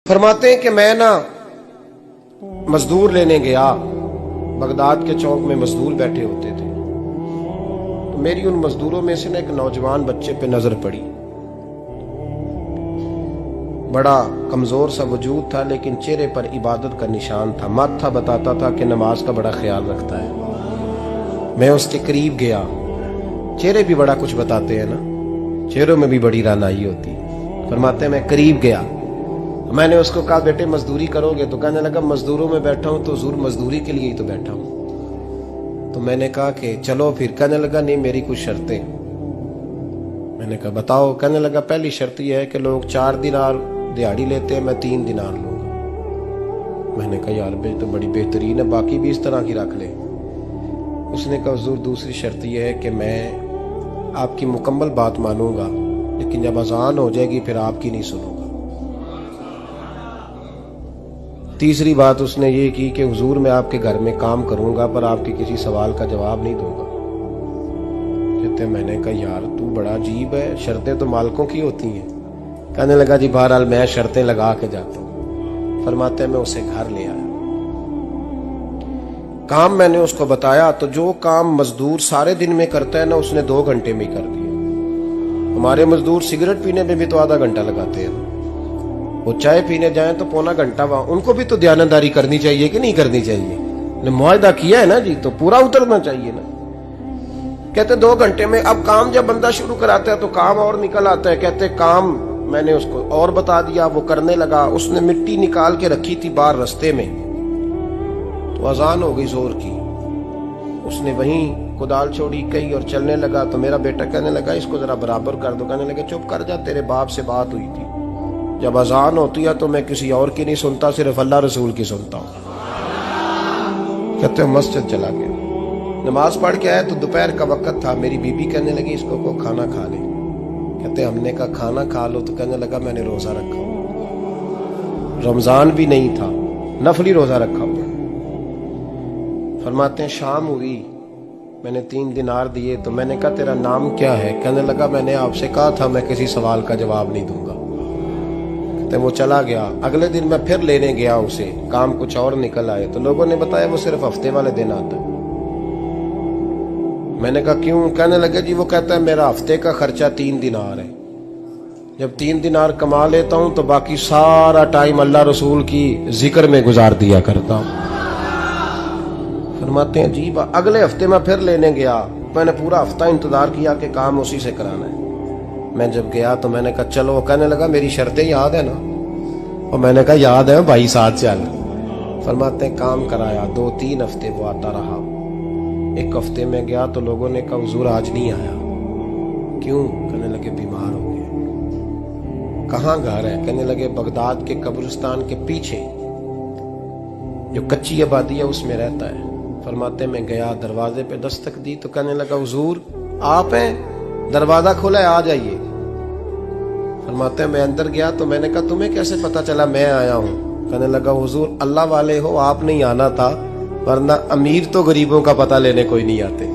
फरमाते हैं कि मैं ना मजदूर लेने गया, बगदाद के चौक में मजदूर बैठे होते थे, तो मेरी उन मजदूरों में से ना एक नौजवान बच्चे पे नजर पड़ी। बड़ा कमजोर सा वजूद था, लेकिन चेहरे पर इबादत का निशान था। माथा बताता था कि नमाज का बड़ा ख्याल रखता है। मैं उसके करीब गया। चेहरे भी बड़ा कुछ बताते हैं ना, चेहरों में भी बड़ी रानाई होती है। फरमाते हैं मैं करीब गया, मैंने उसको कहा बेटे मजदूरी करोगे? तो कहने लगा मजदूरों में बैठा हूं तो हुजूर मजदूरी के लिए ही तो बैठा हूं। तो मैंने कहा कि चलो फिर। कहने लगा नहीं, मेरी कुछ शर्तें। मैंने कहा बताओ। कहने लगा पहली शर्त यह है कि लोग 4 दिनार दिहाड़ी लेते हैं, मैं 3 दिनार लूंगा। मैंने कहा यार बे तो बड़ी बेहतरीन है, बाकी भी इस तरह की रख ले। उसने कहा हुजूर दूसरी शर्त यह है कि मैं आपकी मुकम्मल बात मानूंगा, लेकिन जब अजान हो जाएगी फिर आपकी नहीं सुनूंगा। तीसरी बात उसने ये की कि हुजूर मैं आपके घर में काम करूंगा पर आपके किसी सवाल का जवाब नहीं दूंगा। कहते मैंने कहा यार तू बड़ा अजीब है, शर्तें तो मालिकों की होती हैं। कहने लगा जी बहरहाल मैं शर्तें लगा के जाता हूं। फरमाते हैं मैं उसे घर ले आया। काम मैंने उसको बताया तो जो काम मजदूर सारे दिन में करता है ना, उसने 2 घंटे में ही कर दिया। हमारे मजदूर सिगरेट पीने में भी तो आधा घंटा लगाते हैं, वो चाय पीने जाए तो पौना घंटा। वहां उनको भी तो दयानतदारी करनी चाहिए कि नहीं करनी चाहिए? ने मुआहदा किया है ना जी, तो पूरा उतरना चाहिए ना। कहते 2 घंटे में। अब काम जब बंदा शुरू कराता है तो काम और निकल आता है। कहते काम मैंने उसको और बता दिया, वो करने लगा। उसने मिट्टी निकाल के रखी थी बाहर रास्ते में, तो अजान हो गई जोर की। उसने वहीं कुदाल छोड़ी कही और चलने लगा। तो मेरा बेटा कहने लगा इसको जरा बराबर कर दो। कहने लगे चुप कर जा, तेरे बाप से बात हुई थी, जब अजान होती है तो मैं किसी और की नहीं सुनता, सिर्फ अल्लाह रसूल की सुनता हूं। कहते मस्जिद चला गया, नमाज पढ़ के आया तो दोपहर का वक्त था। मेरी बीबी कहने लगी इसको को खाना खा ले। कहते हमने कहा खाना खा लो। तो कहने लगा मैंने रोजा रखा हुआ, रमजान भी नहीं था, नफली रोजा रखा हुआ। फरमाते हैं शाम हुई, मैंने 3 दिनार दिए। तो मैंने कहा तेरा नाम क्या है? कहने लगा मैंने आपसे कहा था मैं किसी सवाल का जवाब नहीं दूंगा। तो वो चला गया। अगले दिन मैं फिर लेने गया उसे, काम कुछ और निकल आए। तो लोगों ने बताया वो सिर्फ हफ्ते वाले दिन आता है। मैंने कहा क्यों? कहने लगे जी वो कहता है मेरा हफ्ते का खर्चा 3 दिनार है, जब 3 दिनार कमा लेता हूं तो बाकी सारा टाइम अल्लाह रसूल की जिक्र में गुजार दिया करता हूं। फरमाते हैं जी अगले हफ्ते मैं फिर लेने गया। मैंने पूरा हफ्ता इंतजार किया कि काम उसी से कराना है। मैं जब गया तो मैंने कहा चलो। कहने लगा मेरी शर्तें याद है ना? और मैंने कहा याद है भाई, साथ चल। फरमाते हैं काम कराया। 2-3 हफ्ते वो आता रहा। एक हफ्ते में गया तो लोगों ने कहा हुजूर आज नहीं आया। क्यों? कहने लगे बीमार हो गए। कहाँ घर है? कहने लगे बगदाद के कब्रिस्तान के पीछे जो कच्ची आबादी है उसमें रहता है। फरमाते मैं गया, दरवाजे पे दस्तक दी तो कहने लगा हुजूर आप हैं? दरवाजा खुला है, आ जाइए। फरमाते हैं मैं अंदर गया तो मैंने कहा तुम्हें कैसे पता चला मैं आया हूं? कहने लगा हुजूर अल्लाह वाले हो, आप नहीं आना था, वरना अमीर तो गरीबों का पता लेने कोई नहीं आते।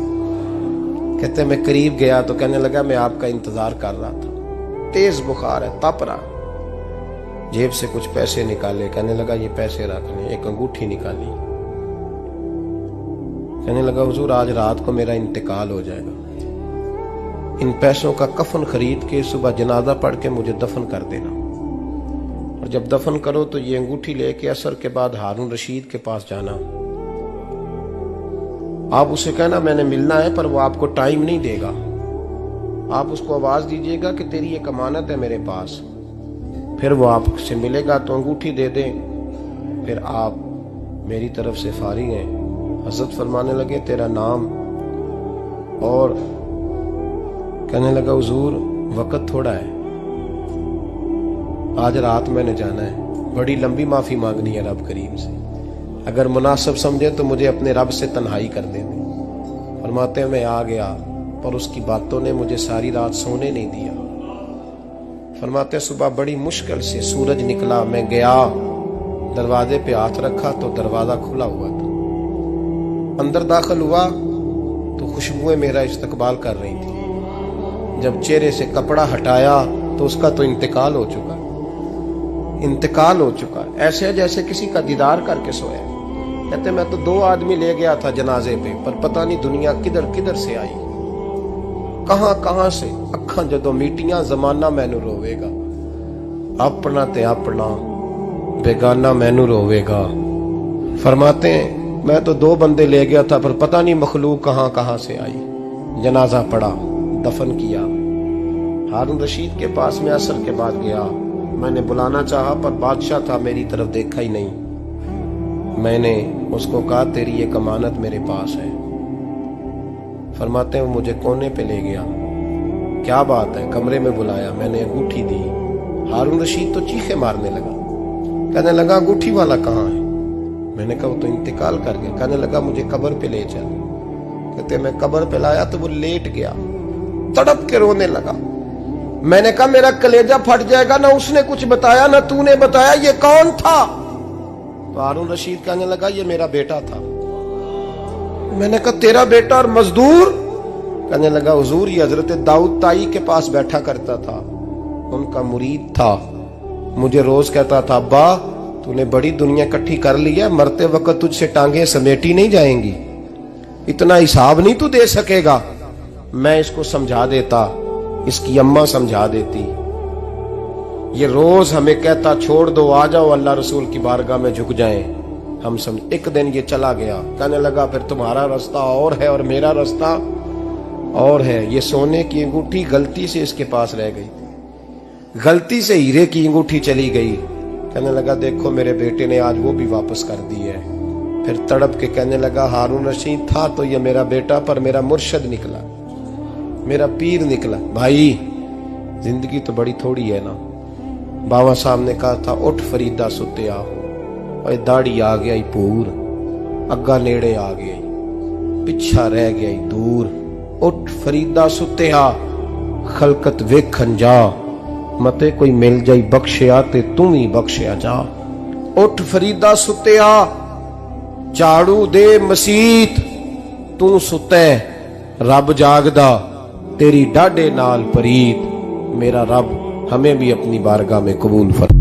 कहते मैं करीब गया तो कहने लगा मैं आपका इंतजार कर रहा था, तेज बुखार है, तप रहा। जेब से कुछ पैसे निकाले। कहने लगा ये पैसे रख लें। एक अंगूठी निकाली। कहने लगा हुजूर आज रात को मेरा इंतकाल हो जाएगा, इन पैसों का कफन खरीद के सुबह जनाजा पढ़ के मुझे दफन कर देना, और जब दफन करो तो ये अंगूठी लेके असर के बाद हारून रशीद के पास जाना। आप उसे कहना मैंने मिलना है पर वो आपको टाइम नहीं देगा। आप उसको आवाज दीजिएगा कि तेरी एक अमानत है मेरे पास। फिर वो आपसे मिलेगा तो अंगूठी दे दें, फिर आप मेरी तरफ से फारिग हैं। हजरत फरमाने लगे तेरा नाम? और कहने लगा हुजूर वक्त थोड़ा है, आज रात मैंने जाना है, बड़ी लंबी माफी मांगनी है रब करीम से, अगर मुनासिब समझे तो मुझे अपने रब से तन्हाई कर देने। फरमाते हैं मैं आ गया पर उसकी बातों ने मुझे सारी रात सोने नहीं दिया। फरमाते हैं सुबह बड़ी मुश्किल से सूरज निकला, मैं गया दरवाजे पे हाथ रखा तो दरवाजा खुला हुआ था। अंदर दाखिल हुआ तो खुशबुएं मेरा इस्तकबाल कर रही थी। जब चेहरे से कपड़ा हटाया तो उसका तो इंतकाल हो चुका। इंतकाल हो चुका है, ऐसे है जैसे किसी का दीदार करके सोया। कहते मैं तो 2 आदमी ले गया था जनाजे पे, पर पता नहीं दुनिया किधर किधर से आई, कहां कहां से। अखां जदों मीटियां जमाना मैनू रोवेगा, अपना ते अपना बेगाना मैनू रोवेगा। फरमाते हैं मैं तो 2 बंदे ले गया था, पर पता नहीं मखलूक कहां कहां से आई। जनाजा पड़ा, दफन किया। हारून रशीद के पास में असर के बाद गया, मैंने बुलाना चाहा पर बादशाह था, मेरी तरफ देखा ही नहीं। मैंने उसको कहा तेरी एक अमानत मेरे पास है। फरमाते हैं वो मुझे कोने पे ले गया, क्या बात है, कमरे में बुलाया, मैंने अंगूठी दी। हारून रशीद तो चीखे मारने लगा, कहने लगा अंगूठी वाला कहाँ है? मैंने कहा वो तो इंतकाल कर गया। कहने लगा मुझे कब्र पे ले चल। कहते मैं कब्र पे लाया तो वो लेट गया, तड़प के रोने लगा। मैंने कहा मेरा कलेजा फट जाएगा, ना उसने कुछ बताया ना तूने बताया, ये कौन था? तो हारून रशीद कहने लगा ये मेरा बेटा था। मैंने कहा तेरा बेटा और मजदूर? कहने लगा हुजूर ये हजरत दाऊद ताई के पास बैठा करता था, उनका मुरीद था, मुझे रोज कहता था अब्बा तूने बड़ी दुनिया इकट्ठी कर ली है, मरते वक्त तुझसे टांगे समेटी नहीं जाएंगी, इतना हिसाब नहीं तू दे सकेगा। मैं इसको समझा देता, इसकी अम्मा समझा देती। ये रोज हमें कहता छोड़ दो, आ जाओ अल्लाह रसूल की बारगाह में झुक जाएं। हम समझ। एक दिन ये चला गया, कहने लगा फिर तुम्हारा रास्ता और है और मेरा रास्ता और है। ये सोने की अंगूठी गलती से इसके पास रह गई, गलती से हीरे की अंगूठी चली गई। कहने लगा देखो मेरे बेटे ने आज वो भी वापस कर दी है। फिर तड़प के कहने लगा हारून रशीद था तो ये मेरा बेटा, पर मेरा मुर्शद निकला, मेरा पीर निकला। भाई जिंदगी तो बड़ी थोड़ी है ना। बाबा साहब ने कहा था उठ फरीदा सुत्या, और दाढ़ी आ गया ही पूर, अग्गा नेड़े आ गया, पिछा रह गया ही दूर। उठ फरीदा सुत्या खलकत वेखन जा, मते कोई मिल जाई बख्शिया ते तू ही बख्शिया जा। उठ फरीदा सुत्या झाड़ू दे मसीत, तू सुते रब जागदा, तेरी डाडे नाल परीत। मेरा रब हमें भी अपनी बारगाह में कबूल फरमा।